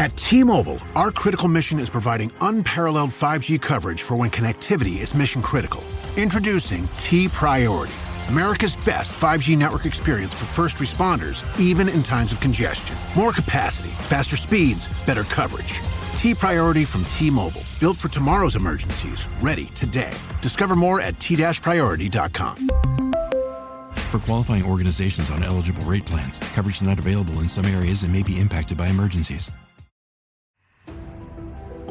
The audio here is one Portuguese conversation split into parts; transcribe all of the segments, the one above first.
At T-Mobile, our critical mission is providing unparalleled 5G coverage for when connectivity is mission critical. Introducing T-Priority, America's best 5G network experience for first responders, even in times of congestion. More capacity, faster speeds, better coverage. T-Priority from T-Mobile, built for tomorrow's emergencies, ready today. Discover more at t-priority.com. For qualifying organizations on eligible rate plans, coverage not available in some areas and may be impacted by emergencies.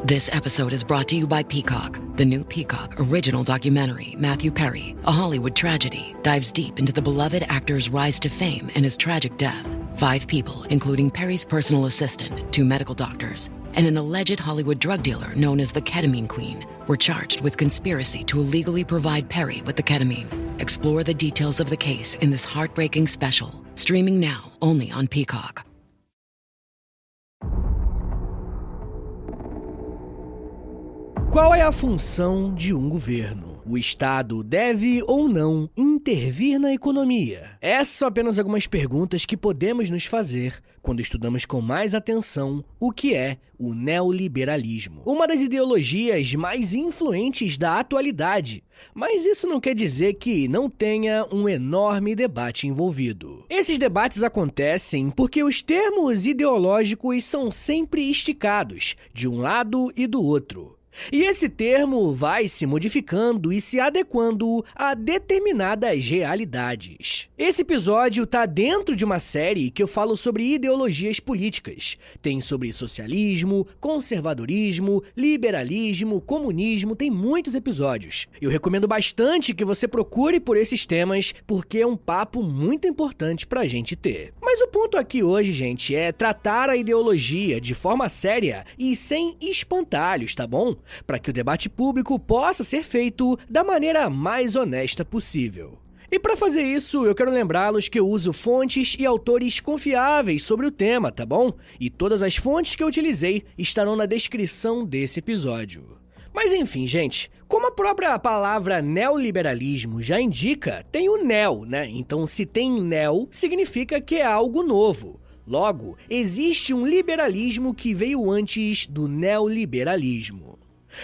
This episode is brought to you by Peacock. The new Peacock original documentary, Matthew Perry, A Hollywood Tragedy, dives deep into the beloved actor's rise to fame and his tragic death. 5 people, including Perry's personal assistant, 2 medical doctors, and an alleged Hollywood drug dealer known as the Ketamine Queen, were charged with conspiracy to illegally provide Perry with the ketamine. Explore the details of the case in this heartbreaking special, streaming now only on Peacock. Qual é a função de um governo? O Estado deve ou não intervir na economia? Essas são apenas algumas perguntas que podemos nos fazer quando estudamos com mais atenção o que é o neoliberalismo, uma das ideologias mais influentes da atualidade. Mas isso não quer dizer que não tenha um enorme debate envolvido. Esses debates acontecem porque os termos ideológicos são sempre esticados, de um lado e do outro. E esse termo vai se modificando e se adequando a determinadas realidades. Esse episódio está dentro de uma série que eu falo sobre ideologias políticas. Tem sobre socialismo, conservadorismo, liberalismo, comunismo, tem muitos episódios. Eu recomendo bastante que você procure por esses temas, porque é um papo muito importante pra gente ter. Mas o ponto aqui hoje, gente, é tratar a ideologia de forma séria e sem espantalhos, tá bom? Para que o debate público possa ser feito da maneira mais honesta possível. E para fazer isso, eu quero lembrá-los que eu uso fontes e autores confiáveis sobre o tema, tá bom? E todas as fontes que eu utilizei estarão na descrição desse episódio. Mas enfim, gente, como a própria palavra neoliberalismo já indica, tem o neo, né? Então, se tem neo, significa que é algo novo. Logo, existe um liberalismo que veio antes do neoliberalismo.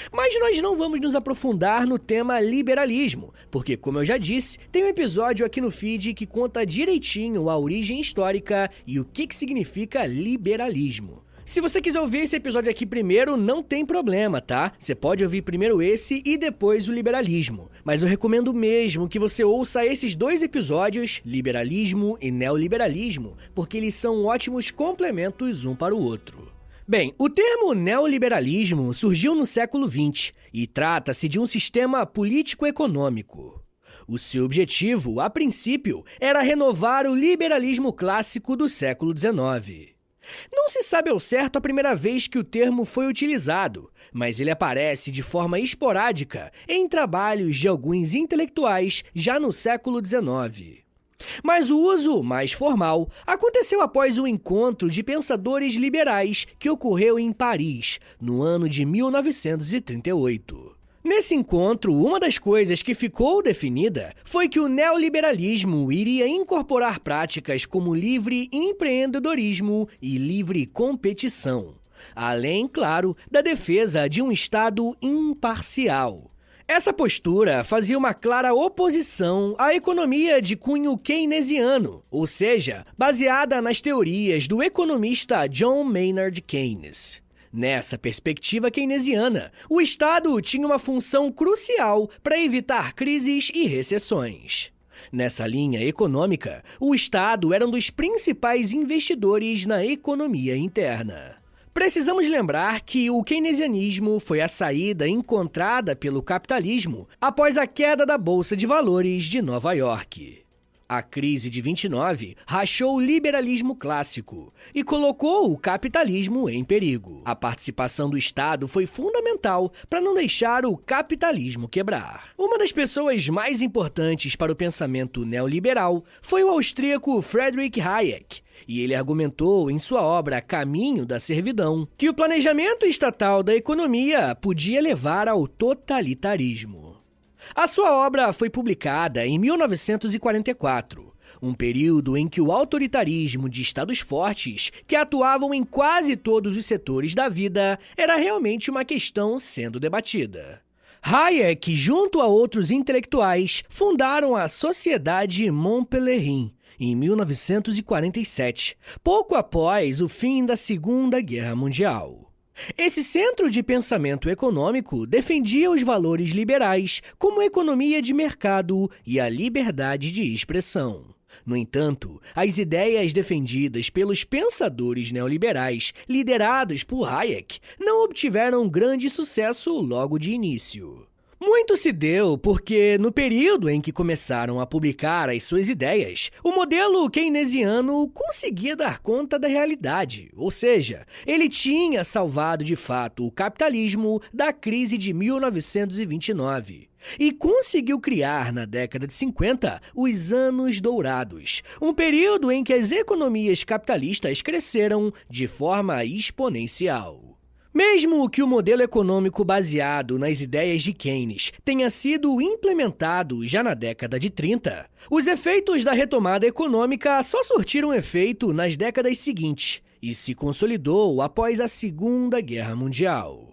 Mas nós não vamos nos aprofundar no tema liberalismo, porque, como eu já disse, tem um episódio aqui no feed que conta direitinho a origem histórica e o que significa liberalismo. Se você quiser ouvir esse episódio aqui primeiro, não tem problema, tá? Você pode ouvir primeiro esse e depois o liberalismo. Mas eu recomendo mesmo que você ouça esses 2 episódios, liberalismo e neoliberalismo, porque eles são ótimos complementos um para o outro. Bem, o termo neoliberalismo surgiu no século XX e trata-se de um sistema político-econômico. O seu objetivo, a princípio, era renovar o liberalismo clássico do século XIX. Não se sabe ao certo a primeira vez que o termo foi utilizado, mas ele aparece de forma esporádica em trabalhos de alguns intelectuais já no século XIX. Mas o uso mais formal aconteceu após um encontro de pensadores liberais que ocorreu em Paris, no ano de 1938. Nesse encontro, uma das coisas que ficou definida foi que o neoliberalismo iria incorporar práticas como livre empreendedorismo e livre competição, além, claro, da defesa de um Estado imparcial. Essa postura fazia uma clara oposição à economia de cunho keynesiano, ou seja, baseada nas teorias do economista John Maynard Keynes. Nessa perspectiva keynesiana, o Estado tinha uma função crucial para evitar crises e recessões. Nessa linha econômica, o Estado era um dos principais investidores na economia interna. Precisamos lembrar que o keynesianismo foi a saída encontrada pelo capitalismo após a queda da Bolsa de Valores de Nova York. A crise de 29 rachou o liberalismo clássico e colocou o capitalismo em perigo. A participação do Estado foi fundamental para não deixar o capitalismo quebrar. Uma das pessoas mais importantes para o pensamento neoliberal foi o austríaco Friedrich Hayek, e ele argumentou em sua obra Caminho da Servidão que o planejamento estatal da economia podia levar ao totalitarismo. A sua obra foi publicada em 1944, um período em que o autoritarismo de estados fortes, que atuavam em quase todos os setores da vida, era realmente uma questão sendo debatida. Hayek, junto a outros intelectuais, fundaram a Sociedade Montpellerin em 1947, pouco após o fim da Segunda Guerra Mundial. Esse centro de pensamento econômico defendia os valores liberais, como a economia de mercado e a liberdade de expressão. No entanto, as ideias defendidas pelos pensadores neoliberais, liderados por Hayek, não obtiveram grande sucesso logo de início. Muito se deu porque, no período em que começaram a publicar as suas ideias, o modelo keynesiano conseguia dar conta da realidade, ou seja, ele tinha salvado de fato o capitalismo da crise de 1929 e conseguiu criar, na década de 50, os Anos Dourados, um período em que as economias capitalistas cresceram de forma exponencial. Mesmo que o modelo econômico baseado nas ideias de Keynes tenha sido implementado já na década de 30, os efeitos da retomada econômica só surtiram efeito nas décadas seguintes e se consolidou após a Segunda Guerra Mundial.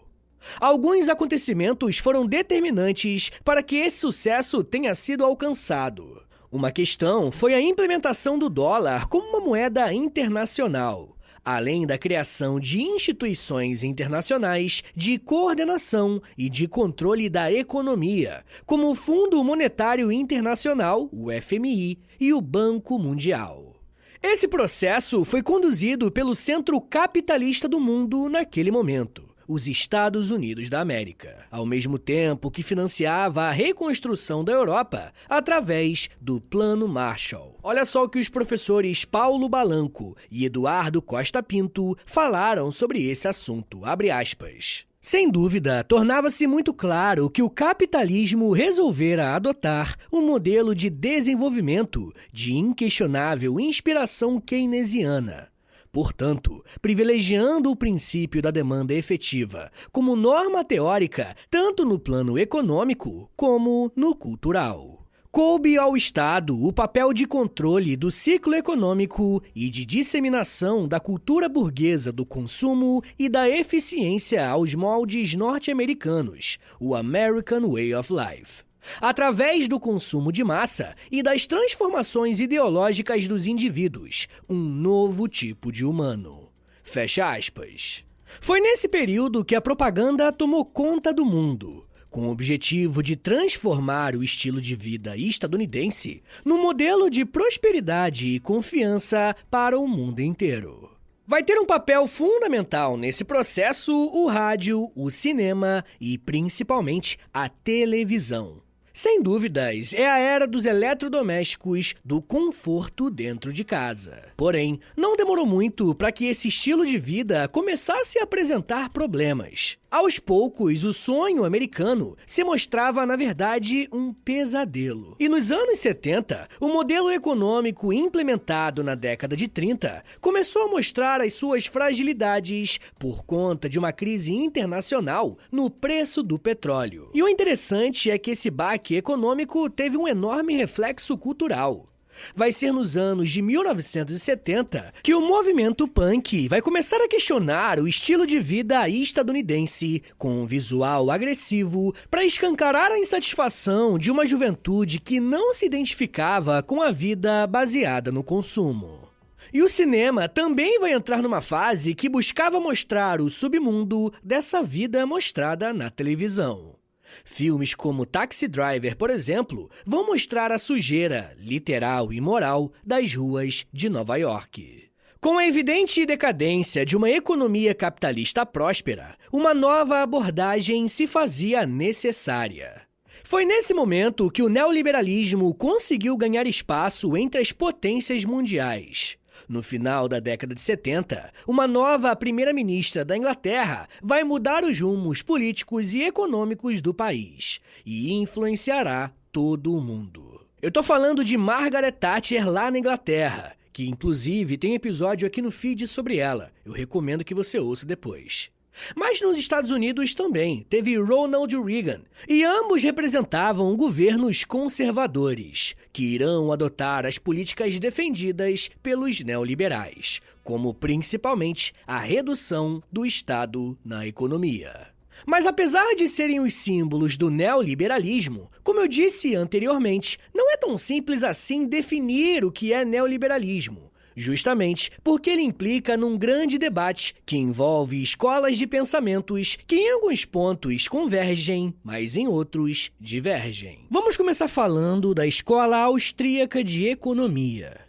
Alguns acontecimentos foram determinantes para que esse sucesso tenha sido alcançado. Uma questão foi a implementação do dólar como uma moeda internacional, além da criação de instituições internacionais de coordenação e de controle da economia, como o Fundo Monetário Internacional, o FMI, e o Banco Mundial. Esse processo foi conduzido pelo centro capitalista do mundo naquele momento, os Estados Unidos da América, ao mesmo tempo que financiava a reconstrução da Europa através do Plano Marshall. Olha só o que os professores Paulo Balanco e Eduardo Costa Pinto falaram sobre esse assunto, abre aspas. Sem dúvida, tornava-se muito claro que o capitalismo resolvera adotar um modelo de desenvolvimento de inquestionável inspiração keynesiana. Portanto, privilegiando o princípio da demanda efetiva como norma teórica, tanto no plano econômico como no cultural. Coube ao Estado o papel de controle do ciclo econômico e de disseminação da cultura burguesa do consumo e da eficiência aos moldes norte-americanos, o American Way of Life, através do consumo de massa e das transformações ideológicas dos indivíduos, um novo tipo de humano. Fecha aspas. Foi nesse período que a propaganda tomou conta do mundo, com o objetivo de transformar o estilo de vida estadunidense num modelo de prosperidade e confiança para o mundo inteiro. Vai ter um papel fundamental nesse processo o rádio, o cinema e, principalmente, a televisão. Sem dúvidas, é a era dos eletrodomésticos, do conforto dentro de casa. Porém, não demorou muito para que esse estilo de vida começasse a apresentar problemas. Aos poucos, o sonho americano se mostrava, na verdade, um pesadelo. E nos anos 70, o modelo econômico implementado na década de 30 começou a mostrar as suas fragilidades por conta de uma crise internacional no preço do petróleo. E o interessante é que esse baque econômico teve um enorme reflexo cultural. Vai ser nos anos de 1970 que o movimento punk vai começar a questionar o estilo de vida estadunidense com um visual agressivo para escancarar a insatisfação de uma juventude que não se identificava com a vida baseada no consumo. E o cinema também vai entrar numa fase que buscava mostrar o submundo dessa vida mostrada na televisão. Filmes como Taxi Driver, por exemplo, vão mostrar a sujeira, literal e moral, das ruas de Nova York. Com a evidente decadência de uma economia capitalista próspera, uma nova abordagem se fazia necessária. Foi nesse momento que o neoliberalismo conseguiu ganhar espaço entre as potências mundiais. No final da década de 70, uma nova primeira-ministra da Inglaterra vai mudar os rumos políticos e econômicos do país e influenciará todo o mundo. Eu tô falando de Margaret Thatcher lá na Inglaterra, que inclusive tem episódio aqui no feed sobre ela. Eu recomendo que você ouça depois. Mas nos Estados Unidos também teve Ronald Reagan, e ambos representavam governos conservadores, que irão adotar as políticas defendidas pelos neoliberais, como principalmente a redução do Estado na economia. Mas apesar de serem os símbolos do neoliberalismo, como eu disse anteriormente, não é tão simples assim definir o que é neoliberalismo, justamente porque ele implica num grande debate que envolve escolas de pensamentos que em alguns pontos convergem, mas em outros divergem. Vamos começar falando da Escola Austríaca de Economia.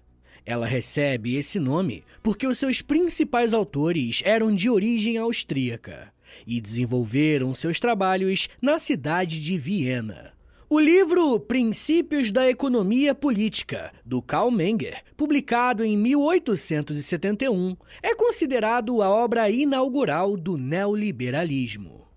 Ela recebe esse nome porque os seus principais autores eram de origem austríaca e desenvolveram seus trabalhos na cidade de Viena. O livro Princípios da Economia Política, do Karl Menger, publicado em 1871, é considerado a obra inaugural do neoliberalismo.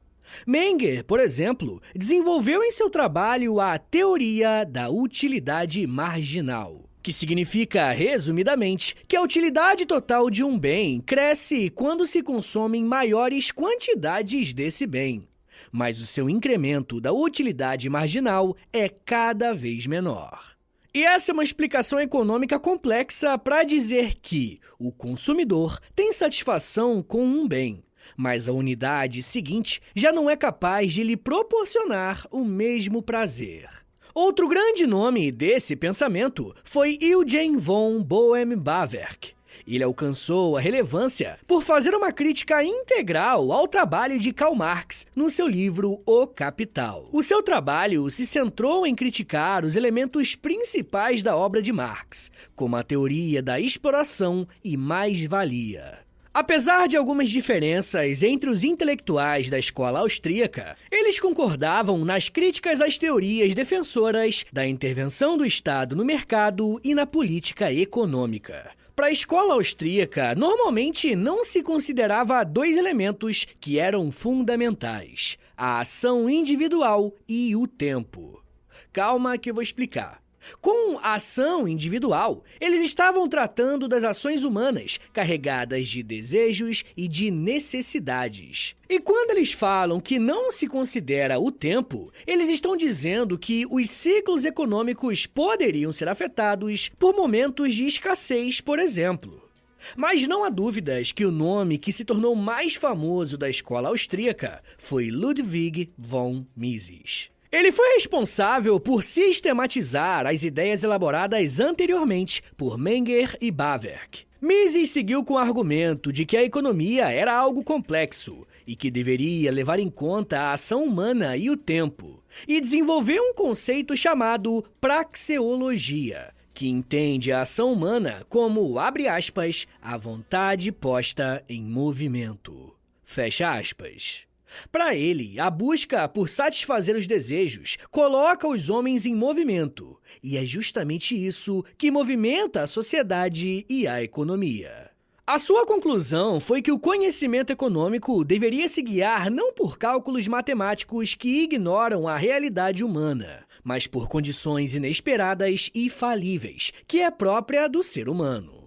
Menger, por exemplo, desenvolveu em seu trabalho a teoria da utilidade marginal, que significa, resumidamente, que a utilidade total de um bem cresce quando se consomem maiores quantidades desse bem, mas o seu incremento da utilidade marginal é cada vez menor. E essa é uma explicação econômica complexa para dizer que o consumidor tem satisfação com um bem, mas a unidade seguinte já não é capaz de lhe proporcionar o mesmo prazer. Outro grande nome desse pensamento foi Eugen von Boehm-Bawerk. Ele alcançou a relevância por fazer uma crítica integral ao trabalho de Karl Marx no seu livro O Capital. O seu trabalho se centrou em criticar os elementos principais da obra de Marx, como a teoria da exploração e mais-valia. Apesar de algumas diferenças entre os intelectuais da escola austríaca, eles concordavam nas críticas às teorias defensoras da intervenção do Estado no mercado e na política econômica. Para a escola austríaca, normalmente não se considerava dois elementos que eram fundamentais: a ação individual e o tempo. Calma que eu vou explicar. Com a ação individual, eles estavam tratando das ações humanas carregadas de desejos e de necessidades. E quando eles falam que não se considera o tempo, eles estão dizendo que os ciclos econômicos poderiam ser afetados por momentos de escassez, por exemplo. Mas não há dúvidas que o nome que se tornou mais famoso da escola austríaca foi Ludwig von Mises. Ele foi responsável por sistematizar as ideias elaboradas anteriormente por Menger e Bawerk. Mises seguiu com o argumento de que a economia era algo complexo e que deveria levar em conta a ação humana e o tempo, e desenvolveu um conceito chamado praxeologia, que entende a ação humana como, abre aspas, a vontade posta em movimento. Fecha aspas. Para ele, a busca por satisfazer os desejos coloca os homens em movimento, e é justamente isso que movimenta a sociedade e a economia. A sua conclusão foi que o conhecimento econômico deveria se guiar não por cálculos matemáticos que ignoram a realidade humana, mas por condições inesperadas e falíveis, que é própria do ser humano.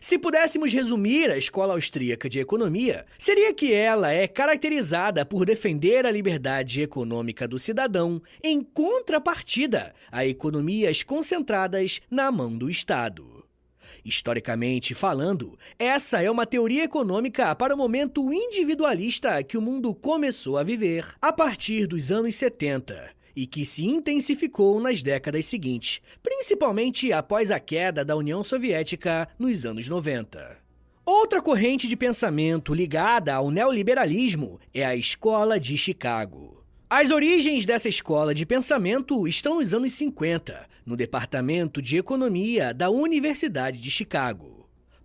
Se pudéssemos resumir a escola austríaca de economia, seria que ela é caracterizada por defender a liberdade econômica do cidadão em contrapartida a economias concentradas na mão do Estado. Historicamente falando, essa é uma teoria econômica para o momento individualista que o mundo começou a viver a partir dos anos 70. E que se intensificou nas décadas seguintes, principalmente após a queda da União Soviética nos anos 90. Outra corrente de pensamento ligada ao neoliberalismo é a Escola de Chicago. As origens dessa escola de pensamento estão nos anos 50, no Departamento de Economia da Universidade de Chicago.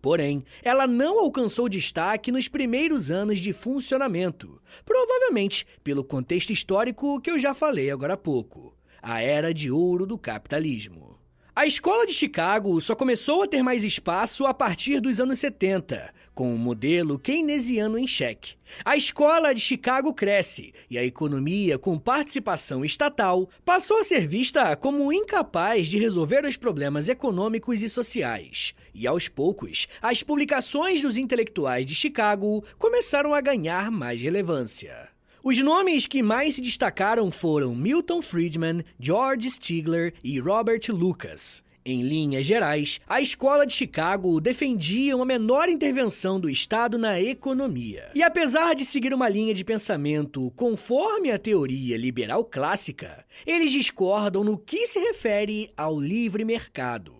Porém, ela não alcançou destaque nos primeiros anos de funcionamento, provavelmente pelo contexto histórico que eu já falei agora há pouco, a Era de Ouro do capitalismo. A A escola de Chicago só começou a ter mais espaço a partir dos anos 70, com o modelo keynesiano em xeque. A escola de Chicago cresce e a economia com participação estatal passou a ser vista como incapaz de resolver os problemas econômicos e sociais. E aos poucos, as publicações dos intelectuais de Chicago começaram a ganhar mais relevância. Os nomes que mais se destacaram foram Milton Friedman, George Stigler e Robert Lucas. Em linhas gerais, a escola de Chicago defendia uma menor intervenção do Estado na economia. E apesar de seguir uma linha de pensamento conforme a teoria liberal clássica, eles discordam no que se refere ao livre mercado.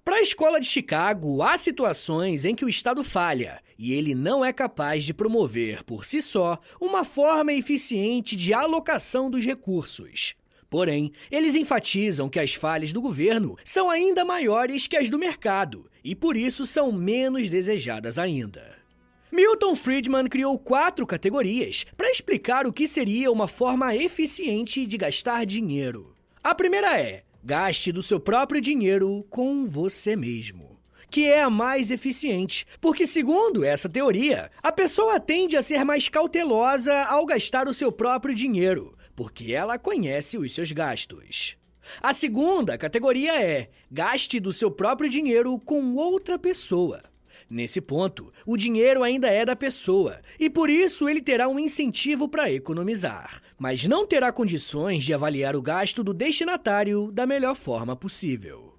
Para a escola de Chicago, há situações em que o Estado falha e ele não é capaz de promover, por si só, uma forma eficiente de alocação dos recursos. Porém, eles enfatizam que as falhas do governo são ainda maiores que as do mercado e, por isso, são menos desejadas ainda. Milton Friedman criou 4 categorias para explicar o que seria uma forma eficiente de gastar dinheiro. A primeira é: gaste do seu próprio dinheiro com você mesmo, que é a mais eficiente, porque, segundo essa teoria, a pessoa tende a ser mais cautelosa ao gastar o seu próprio dinheiro, porque ela conhece os seus gastos. A segunda categoria é: gaste do seu próprio dinheiro com outra pessoa. Nesse ponto, o dinheiro ainda é da pessoa e, por isso, ele terá um incentivo para economizar, mas não terá condições de avaliar o gasto do destinatário da melhor forma possível.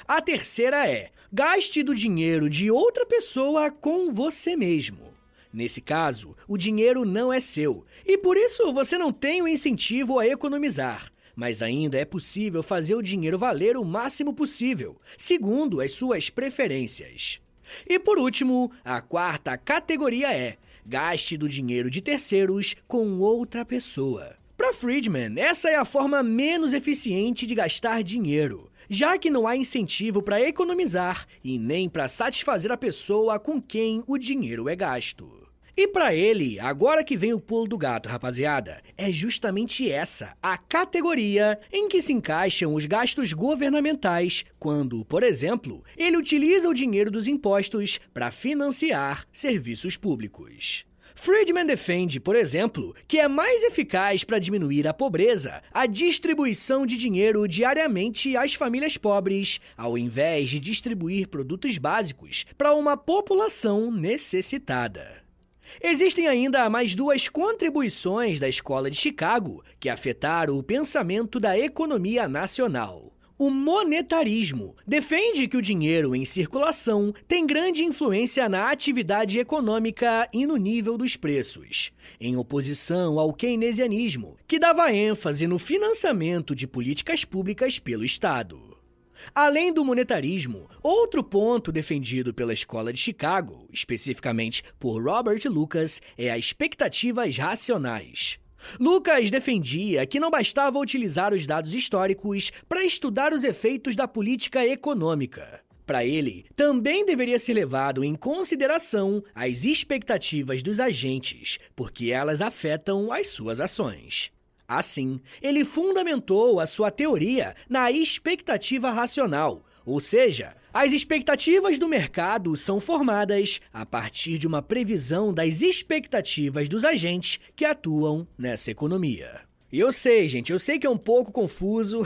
A terceira é: gaste do dinheiro de outra pessoa com você mesmo. Nesse caso, o dinheiro não é seu e, por isso, você não tem o incentivo a economizar, mas ainda é possível fazer o dinheiro valer o máximo possível, segundo as suas preferências. E por último, a quarta categoria é: gaste do dinheiro de terceiros com outra pessoa. Para Friedman, essa é a forma menos eficiente de gastar dinheiro, já que não há incentivo para economizar e nem para satisfazer a pessoa com quem o dinheiro é gasto. E para ele, agora que vem o pulo do gato, rapaziada, é justamente essa a categoria em que se encaixam os gastos governamentais quando, por exemplo, ele utiliza o dinheiro dos impostos para financiar serviços públicos. Friedman defende, por exemplo, que é mais eficaz para diminuir a pobreza a distribuição de dinheiro diariamente às famílias pobres, ao invés de distribuir produtos básicos para uma população necessitada. Existem ainda mais 2 contribuições da escola de Chicago que afetaram o pensamento da economia nacional. O monetarismo defende que o dinheiro em circulação tem grande influência na atividade econômica e no nível dos preços, em oposição ao keynesianismo, que dava ênfase no financiamento de políticas públicas pelo Estado. Além do monetarismo, outro ponto defendido pela escola de Chicago, especificamente por Robert Lucas, é as expectativas racionais. Lucas defendia que não bastava utilizar os dados históricos para estudar os efeitos da política econômica. Para ele, também deveria ser levado em consideração as expectativas dos agentes, porque elas afetam as suas ações. Assim, ele fundamentou a sua teoria na expectativa racional, ou seja, as expectativas do mercado são formadas a partir de uma previsão das expectativas dos agentes que atuam nessa economia. E eu sei, gente, eu sei que é um pouco confuso,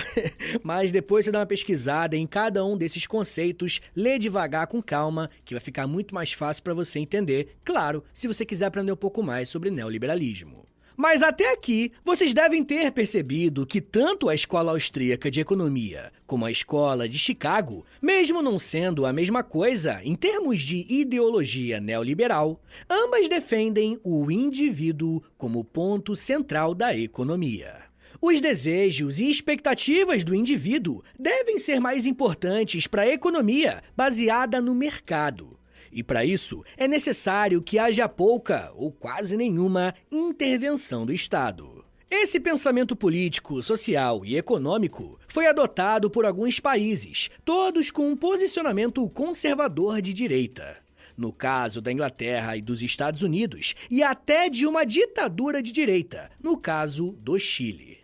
mas depois você dá uma pesquisada em cada um desses conceitos, lê devagar com calma, que vai ficar muito mais fácil para você entender, claro, se você quiser aprender um pouco mais sobre neoliberalismo. Mas até aqui, vocês devem ter percebido que tanto a Escola Austríaca de Economia como a Escola de Chicago, mesmo não sendo a mesma coisa em termos de ideologia neoliberal, ambas defendem o indivíduo como ponto central da economia. Os desejos e expectativas do indivíduo devem ser mais importantes para a economia baseada no mercado. E para isso, é necessário que haja pouca ou quase nenhuma intervenção do Estado. Esse pensamento político, social e econômico foi adotado por alguns países, todos com um posicionamento conservador de direita. No caso da Inglaterra e dos Estados Unidos, e até de uma ditadura de direita, no caso do Chile.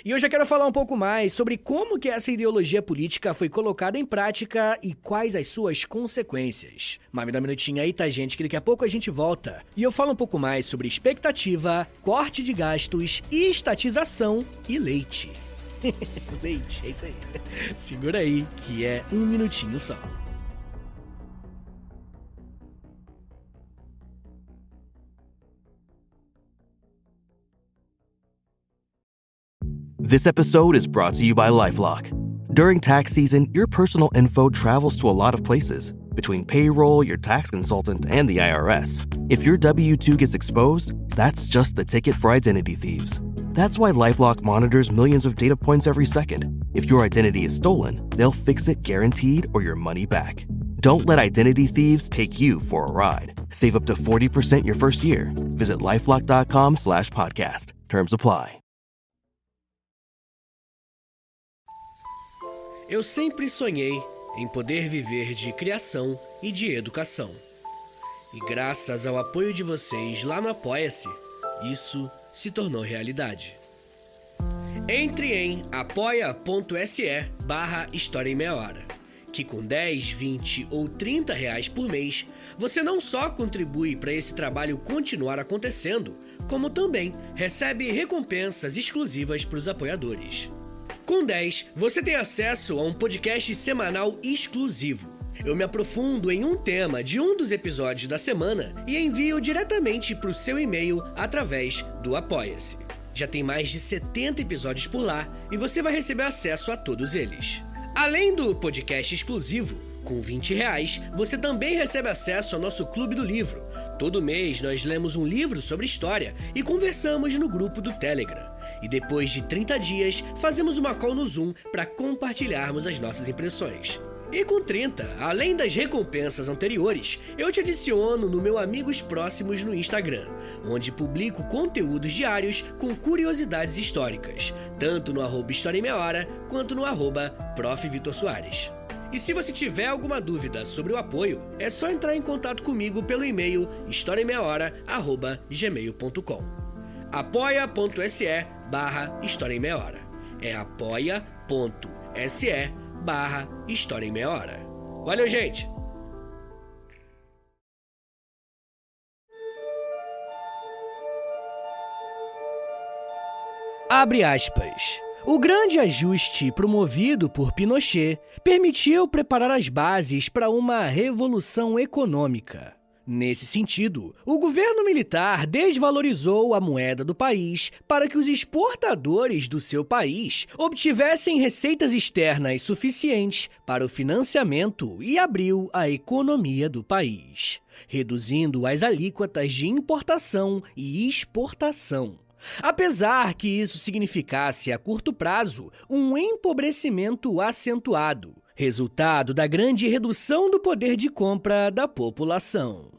E eu já quero falar um pouco mais sobre como que essa ideologia política foi colocada em prática e quais as suas consequências. Mas me dá um minutinho aí, tá, gente, que daqui a pouco a gente volta. E eu falo um pouco mais sobre expectativa, corte de gastos, estatização e leite. Leite, é isso aí. Segura aí, que é um minutinho só. This episode is brought to you by LifeLock. During tax season, your personal info travels to a lot of places. Between payroll, your tax consultant, and the IRS. If your W-2 gets exposed, that's just the ticket for identity thieves. That's why LifeLock monitors millions of data points every second. If your identity is stolen, they'll fix it guaranteed or your money back. Don't let identity thieves take you for a ride. Save up to 40% your first year. Visit LifeLock.com/podcast. Terms apply. Eu sempre sonhei em poder viver de criação e de educação. E graças ao apoio de vocês lá no Apoia-se, isso se tornou realidade. Entre em apoia.se/História em Meia Hora, que com 10, 20 ou 30 reais por mês, você não só contribui para esse trabalho continuar acontecendo, como também recebe recompensas exclusivas para os apoiadores. Com 10, você tem acesso a um podcast semanal exclusivo. Eu me aprofundo em um tema de um dos episódios da semana e envio diretamente para o seu e-mail através do Apoia-se. Já tem mais de 70 episódios por lá e você vai receber acesso a todos eles. Além do podcast exclusivo, com 20 reais, você também recebe acesso ao nosso Clube do Livro. Todo mês nós lemos um livro sobre história e conversamos no grupo do Telegram. E depois de 30 dias, fazemos uma call no Zoom para compartilharmos as nossas impressões. E com 30, além das recompensas anteriores, eu te adiciono no meu Amigos Próximos no Instagram, onde publico conteúdos diários com curiosidades históricas, tanto no @História em Meia Hora, quanto no @Prof. Vitor Soares. E se você tiver alguma dúvida sobre o apoio, é só entrar em contato comigo pelo e-mail historiaemmeiahora@gmail.com. apoia.se/História em Meia Hora. É apoia.se/História em Meia Hora. Valeu, gente! Abre aspas. O grande ajuste promovido por Pinochet permitiu preparar as bases para uma revolução econômica. Nesse sentido, o governo militar desvalorizou a moeda do país para que os exportadores do seu país obtivessem receitas externas suficientes para o financiamento e abriu a economia do país, reduzindo as alíquotas de importação e exportação. Apesar que isso significasse a curto prazo um empobrecimento acentuado, resultado da grande redução do poder de compra da população.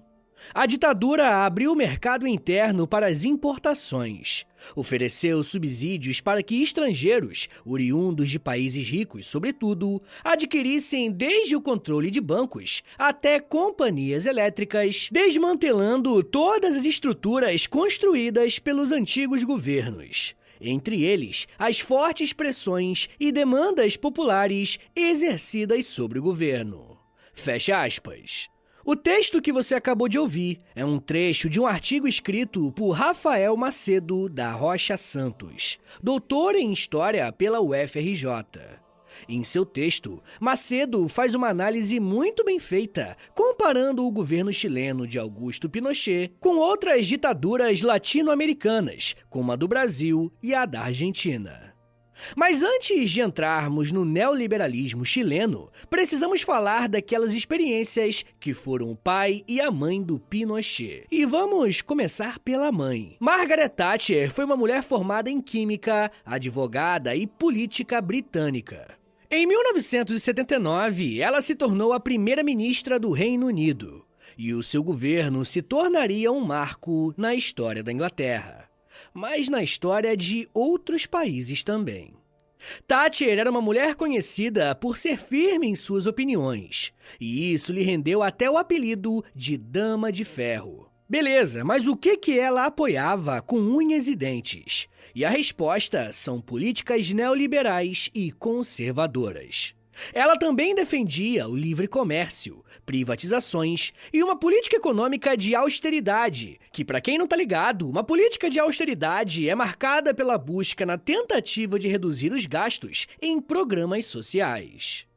A ditadura abriu o mercado interno para as importações, ofereceu subsídios para que estrangeiros, oriundos de países ricos, sobretudo, adquirissem desde o controle de bancos até companhias elétricas, desmantelando todas as estruturas construídas pelos antigos governos. Entre eles, as fortes pressões e demandas populares exercidas sobre o governo. Fecha aspas. O texto que você acabou de ouvir é um trecho de um artigo escrito por Rafael Macedo da Rocha Santos, doutor em História pela UFRJ. Em seu texto, Macedo faz uma análise muito bem feita, comparando o governo chileno de Augusto Pinochet com outras ditaduras latino-americanas, como a do Brasil e a da Argentina. Mas antes de entrarmos no neoliberalismo chileno, precisamos falar daquelas experiências que foram o pai e a mãe do Pinochet. E vamos começar pela mãe. Margaret Thatcher foi uma mulher formada em química, advogada e política britânica. Em 1979, ela se tornou a primeira-ministra do Reino Unido, e o seu governo se tornaria um marco na história da Inglaterra, mas na história de outros países também. Thatcher era uma mulher conhecida por ser firme em suas opiniões, e isso lhe rendeu até o apelido de Dama de Ferro. Beleza, mas o que ela apoiava com unhas e dentes? E a resposta são políticas neoliberais e conservadoras. Ela também defendia o livre comércio, privatizações e uma política econômica de austeridade, que, para quem não tá ligado, uma política de austeridade é marcada pela busca na tentativa de reduzir os gastos em programas sociais.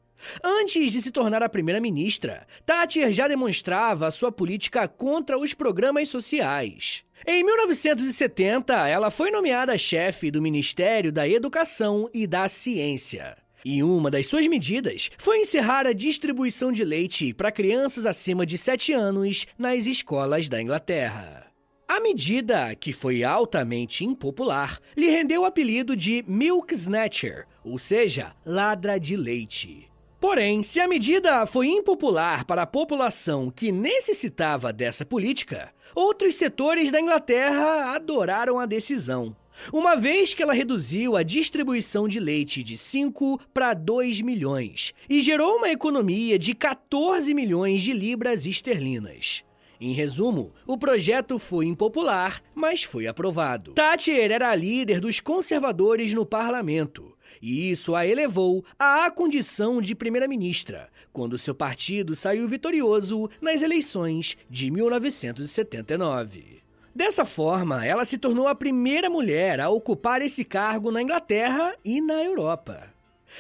Antes de se tornar a primeira-ministra, Thatcher já demonstrava sua política contra os programas sociais. Em 1970, ela foi nomeada chefe do Ministério da Educação e da Ciência. E uma das suas medidas foi encerrar a distribuição de leite para crianças acima de 7 anos nas escolas da Inglaterra. A medida, que foi altamente impopular, lhe rendeu o apelido de Milk Snatcher, ou seja, ladra de leite. Porém, se a medida foi impopular para a população que necessitava dessa política, outros setores da Inglaterra adoraram a decisão, uma vez que ela reduziu a distribuição de leite de 5 para 2 milhões e gerou uma economia de 14 milhões de libras esterlinas. Em resumo, o projeto foi impopular, mas foi aprovado. Thatcher era a líder dos conservadores no parlamento, e isso a elevou à condição de primeira-ministra, quando seu partido saiu vitorioso nas eleições de 1979. Dessa forma, ela se tornou a primeira mulher a ocupar esse cargo na Inglaterra e na Europa.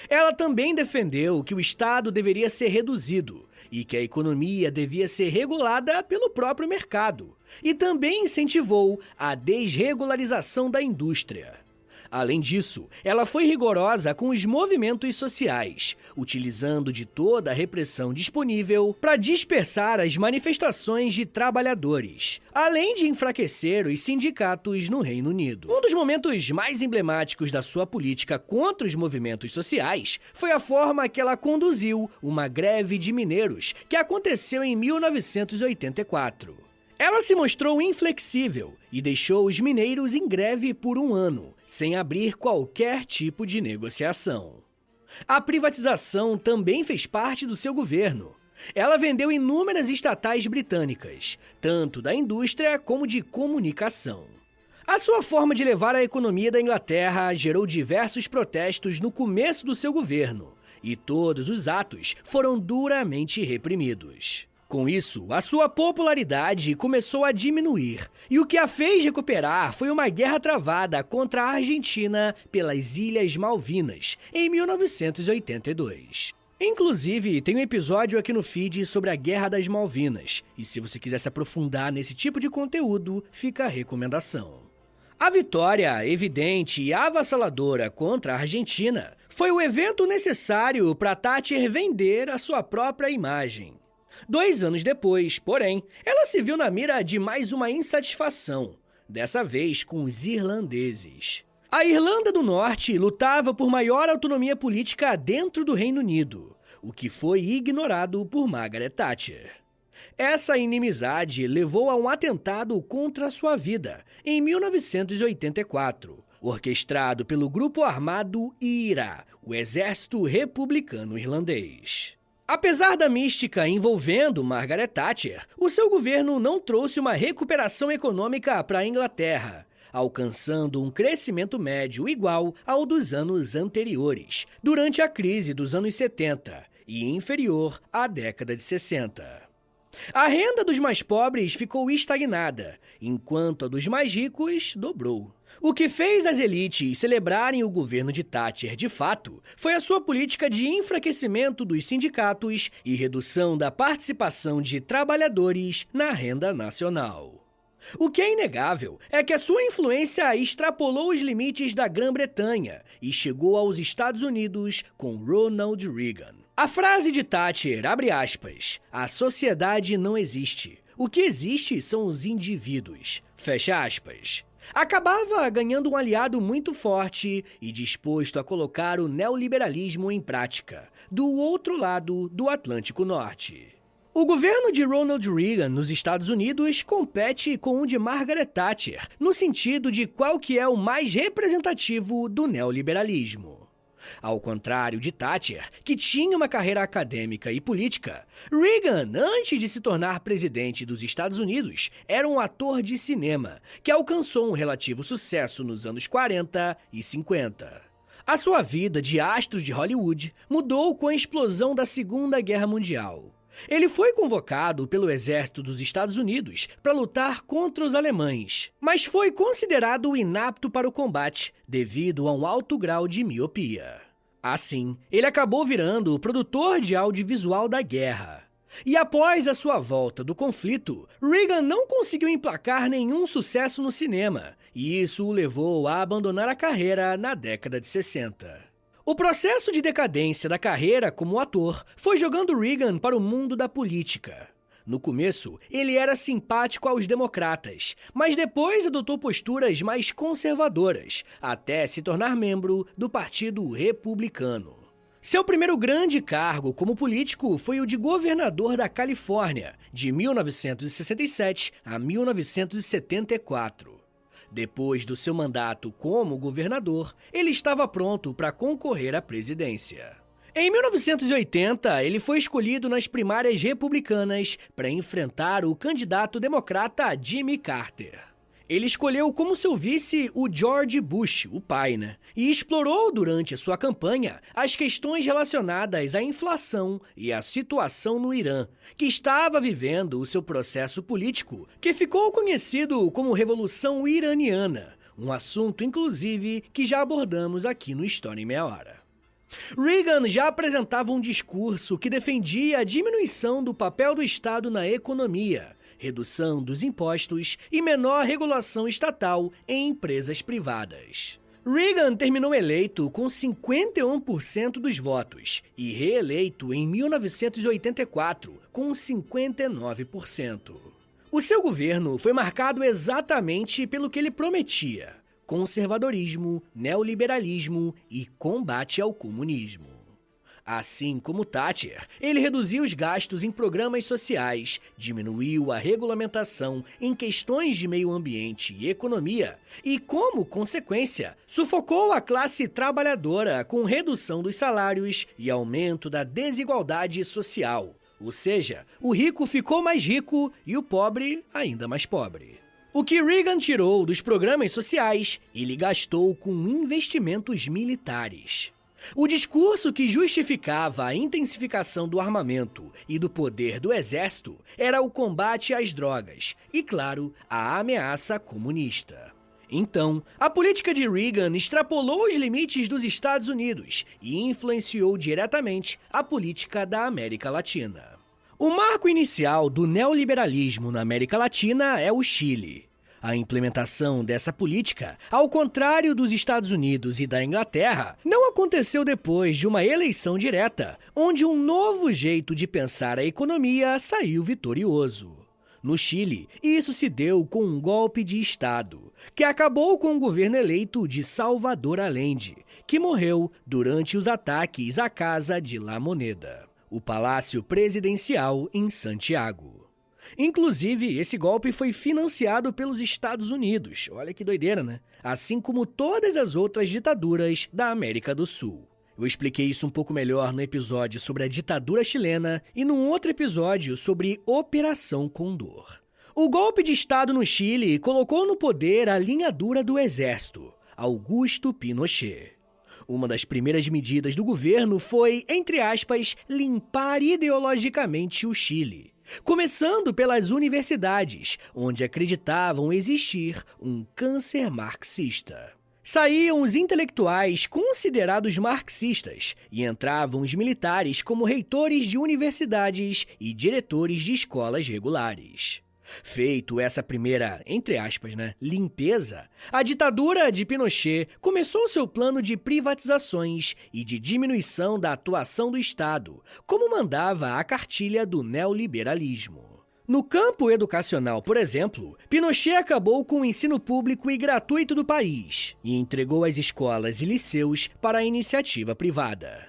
Ela também defendeu que o Estado deveria ser reduzido e que a economia devia ser regulada pelo próprio mercado, e também incentivou a desregularização da indústria. Além disso, ela foi rigorosa com os movimentos sociais, utilizando de toda a repressão disponível para dispersar as manifestações de trabalhadores, além de enfraquecer os sindicatos no Reino Unido. Um dos momentos mais emblemáticos da sua política contra os movimentos sociais foi a forma que ela conduziu uma greve de mineiros que aconteceu em 1984. Ela se mostrou inflexível e deixou os mineiros em greve por 1 ano, sem abrir qualquer tipo de negociação. A privatização também fez parte do seu governo. Ela vendeu inúmeras estatais britânicas, tanto da indústria como de comunicação. A sua forma de levar a economia da Inglaterra gerou diversos protestos no começo do seu governo, e todos os atos foram duramente reprimidos. Com isso, a sua popularidade começou a diminuir, e o que a fez recuperar foi uma guerra travada contra a Argentina pelas Ilhas Malvinas, em 1982. Inclusive, tem um episódio aqui no feed sobre a Guerra das Malvinas, e se você quiser se aprofundar nesse tipo de conteúdo, fica a recomendação. A vitória evidente e avassaladora contra a Argentina foi o evento necessário para Thatcher vender a sua própria imagem. 2 anos depois, porém, ela se viu na mira de mais uma insatisfação, dessa vez com os irlandeses. A Irlanda do Norte lutava por maior autonomia política dentro do Reino Unido, o que foi ignorado por Margaret Thatcher. Essa inimizade levou a um atentado contra sua vida, em 1984, orquestrado pelo grupo armado IRA, o Exército Republicano Irlandês. Apesar da mística envolvendo Margaret Thatcher, o seu governo não trouxe uma recuperação econômica para a Inglaterra, alcançando um crescimento médio igual ao dos anos anteriores, durante a crise dos anos 70, e inferior à década de 60. A renda dos mais pobres ficou estagnada, enquanto a dos mais ricos dobrou. O que fez as elites celebrarem o governo de Thatcher de fato foi a sua política de enfraquecimento dos sindicatos e redução da participação de trabalhadores na renda nacional. O que é inegável é que a sua influência extrapolou os limites da Grã-Bretanha e chegou aos Estados Unidos com Ronald Reagan. A frase de Thatcher, abre aspas, "A sociedade não existe. O que existe são os indivíduos", fecha aspas. Acabava ganhando um aliado muito forte e disposto a colocar o neoliberalismo em prática, do outro lado do Atlântico Norte. O governo de Ronald Reagan nos Estados Unidos compete com o de Margaret Thatcher, no sentido de qual que é o mais representativo do neoliberalismo. Ao contrário de Thatcher, que tinha uma carreira acadêmica e política, Reagan, antes de se tornar presidente dos Estados Unidos, era um ator de cinema que alcançou um relativo sucesso nos anos 40 e 50. A sua vida de astro de Hollywood mudou com a explosão da Segunda Guerra Mundial. Ele foi convocado pelo exército dos Estados Unidos para lutar contra os alemães, mas foi considerado inapto para o combate devido a um alto grau de miopia. Assim, ele acabou virando o produtor de audiovisual da guerra. E após a sua volta do conflito, Reagan não conseguiu emplacar nenhum sucesso no cinema, e isso o levou a abandonar a carreira na década de 60. O processo de decadência da carreira como ator foi jogando Reagan para o mundo da política. No começo, ele era simpático aos democratas, mas depois adotou posturas mais conservadoras, até se tornar membro do Partido Republicano. Seu primeiro grande cargo como político foi o de governador da Califórnia, de 1967 a 1974. Depois do seu mandato como governador, ele estava pronto para concorrer à presidência. Em 1980, ele foi escolhido nas primárias republicanas para enfrentar o candidato democrata Jimmy Carter. Ele escolheu como seu vice o George Bush, o pai, e explorou durante sua campanha as questões relacionadas à inflação e à situação no Irã, que estava vivendo o seu processo político, que ficou conhecido como Revolução Iraniana, um assunto, inclusive, que já abordamos aqui no História em Meia Hora. Reagan já apresentava um discurso que defendia a diminuição do papel do Estado na economia, redução dos impostos e menor regulação estatal em empresas privadas. Reagan terminou eleito com 51% dos votos e reeleito em 1984 com 59%. O seu governo foi marcado exatamente pelo que ele prometia: conservadorismo, neoliberalismo e combate ao comunismo. Assim como Thatcher, ele reduziu os gastos em programas sociais, diminuiu a regulamentação em questões de meio ambiente e economia e, como consequência, sufocou a classe trabalhadora com redução dos salários e aumento da desigualdade social. Ou seja, o rico ficou mais rico e o pobre ainda mais pobre. O que Reagan tirou dos programas sociais, ele gastou com investimentos militares. O discurso que justificava a intensificação do armamento e do poder do exército era o combate às drogas e, claro, a ameaça comunista. Então, a política de Reagan extrapolou os limites dos Estados Unidos e influenciou diretamente a política da América Latina. O marco inicial do neoliberalismo na América Latina é o Chile. A implementação dessa política, ao contrário dos Estados Unidos e da Inglaterra, não aconteceu depois de uma eleição direta, onde um novo jeito de pensar a economia saiu vitorioso. No Chile, isso se deu com um golpe de Estado, que acabou com o governo eleito de Salvador Allende, que morreu durante os ataques à Casa de La Moneda, o palácio presidencial em Santiago. Inclusive, esse golpe foi financiado pelos Estados Unidos. Olha que doideira, Assim como todas as outras ditaduras da América do Sul. Eu expliquei isso um pouco melhor no episódio sobre a ditadura chilena e num outro episódio sobre Operação Condor. O golpe de Estado no Chile colocou no poder a linha dura do exército, Augusto Pinochet. Uma das primeiras medidas do governo foi, entre aspas, limpar ideologicamente o Chile. Começando pelas universidades, onde acreditavam existir um câncer marxista. Saíam os intelectuais considerados marxistas e entravam os militares como reitores de universidades e diretores de escolas regulares. Feito essa primeira, entre aspas, limpeza, a ditadura de Pinochet começou seu plano de privatizações e de diminuição da atuação do Estado, como mandava a cartilha do neoliberalismo. No campo educacional, por exemplo, Pinochet acabou com o ensino público e gratuito do país e entregou as escolas e liceus para a iniciativa privada.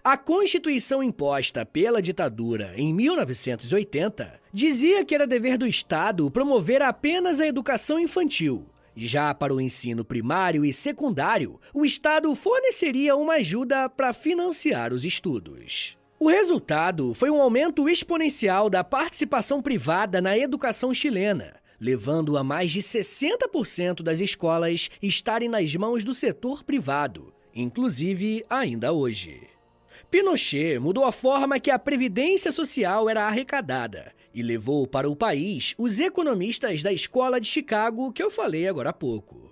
A Constituição imposta pela ditadura em 1980 dizia que era dever do Estado promover apenas a educação infantil Já para o ensino primário e secundário, o Estado forneceria uma ajuda para financiar os estudos. O resultado foi um aumento exponencial da participação privada na educação chilena, levando a mais de 60% das escolas estarem nas mãos do setor privado, inclusive ainda hoje. Pinochet mudou a forma que a previdência social era arrecadada e levou para o país os economistas da Escola de Chicago que eu falei agora há pouco.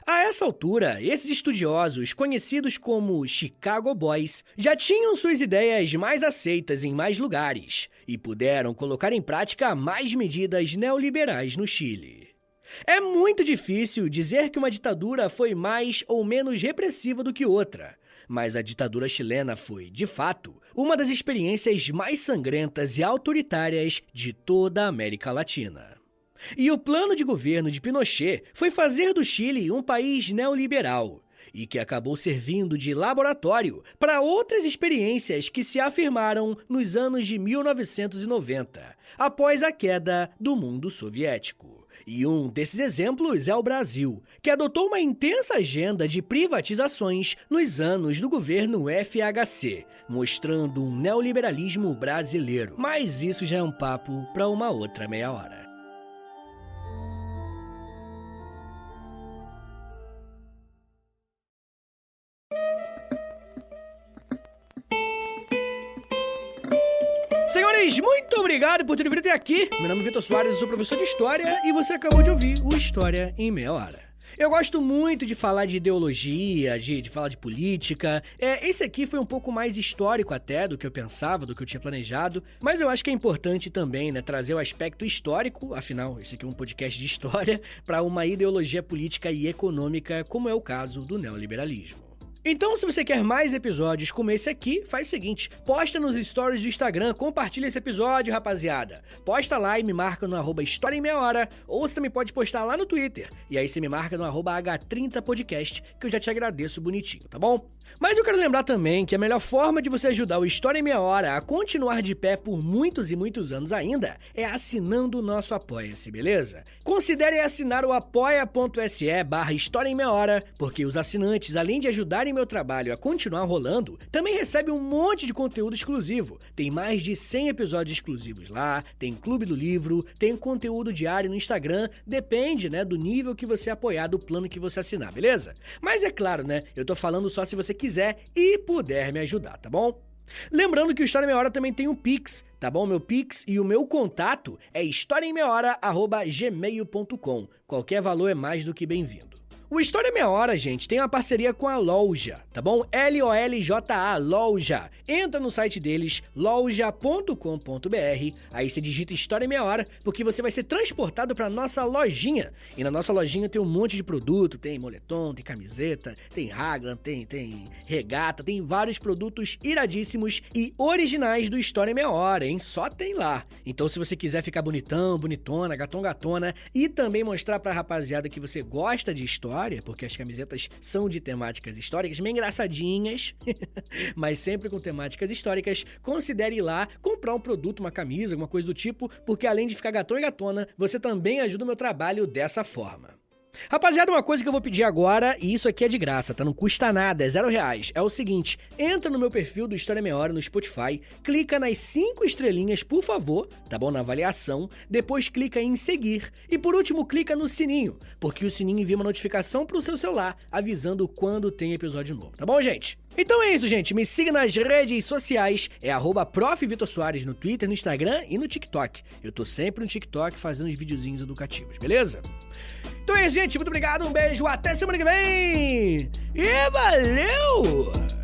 A essa altura, esses estudiosos, conhecidos como Chicago Boys, já tinham suas ideias mais aceitas em mais lugares e puderam colocar em prática mais medidas neoliberais no Chile. É muito difícil dizer que uma ditadura foi mais ou menos repressiva do que outra, mas a ditadura chilena foi, de fato, uma das experiências mais sangrentas e autoritárias de toda a América Latina. E o plano de governo de Pinochet foi fazer do Chile um país neoliberal, e que acabou servindo de laboratório para outras experiências que se afirmaram nos anos de 1990, após a queda do mundo soviético. E um desses exemplos é o Brasil, que adotou uma intensa agenda de privatizações nos anos do governo FHC, mostrando um neoliberalismo brasileiro. Mas isso já é um papo para uma outra meia hora. Senhores, muito obrigado por terem vindo até aqui. Meu nome é Vitor Soares, eu sou professor de História e você acabou de ouvir o História em Meia Hora. Eu gosto muito de falar de ideologia, de falar de política. Esse aqui foi um pouco mais histórico até do que eu pensava, do que eu tinha planejado, mas eu acho que é importante também, trazer o aspecto histórico, afinal, esse aqui é um podcast de história, para uma ideologia política e econômica, como é o caso do neoliberalismo. Então, se você quer mais episódios como esse aqui, faz o seguinte, posta nos stories do Instagram, compartilha esse episódio, rapaziada. Posta lá e me marca no @História em Meia Hora, ou você também pode postar lá no Twitter, e aí você me marca no @H30podcast, que eu já te agradeço bonitinho, tá bom? Mas eu quero lembrar também que a melhor forma de você ajudar o História em Meia Hora a continuar de pé por muitos e muitos anos ainda é assinando o nosso Apoia-se, beleza? Considere assinar o apoia.se/História em Meia Hora, porque os assinantes, além de ajudarem meu trabalho a continuar rolando, também recebem um monte de conteúdo exclusivo. Tem mais de 100 episódios exclusivos lá, tem Clube do Livro, tem conteúdo diário no Instagram, depende, do nível que você apoiar, do plano que você assinar, beleza? Mas é claro, eu tô falando só se você quiser e puder me ajudar, tá bom? Lembrando que o História em Meia Hora também tem um Pix, tá bom? Meu Pix e o meu contato é historiaemmeiahora@gmail.com. Qualquer valor é mais do que bem-vindo. O História em Meia Hora, gente, tem uma parceria com a Loja, tá bom? LOLJA, Loja. Entra no site deles, loja.com.br, aí você digita História em Meia Hora, porque você vai ser transportado pra nossa lojinha. E na nossa lojinha tem um monte de produto, tem moletom, tem camiseta, tem raglan, tem regata, tem vários produtos iradíssimos e originais do História em Meia Hora, hein? Só tem lá. Então se você quiser ficar bonitão, bonitona, gatona, e também mostrar pra rapaziada que você gosta de história, porque as camisetas são de temáticas históricas, meio engraçadinhas, mas sempre com temáticas históricas, considere ir lá comprar um produto, uma camisa, alguma coisa do tipo, porque além de ficar gatão e gatona, você também ajuda o meu trabalho dessa forma. Rapaziada, uma coisa que eu vou pedir agora, e isso aqui é de graça, tá? Não custa nada, é R$0. É o seguinte, entra no meu perfil do História em Meia Hora no Spotify, clica nas 5 estrelinhas, por favor, tá bom? Na avaliação, depois clica em seguir e por último clica no sininho, porque o sininho envia uma notificação pro seu celular, avisando quando tem episódio novo, tá bom, gente? Então é isso, gente. Me siga nas redes sociais. É @Prof. Vitor Soares no Twitter, no Instagram e no TikTok. Eu tô sempre no TikTok fazendo os videozinhos educativos, beleza? Então é isso, gente. Muito obrigado, um beijo, até semana que vem! E valeu!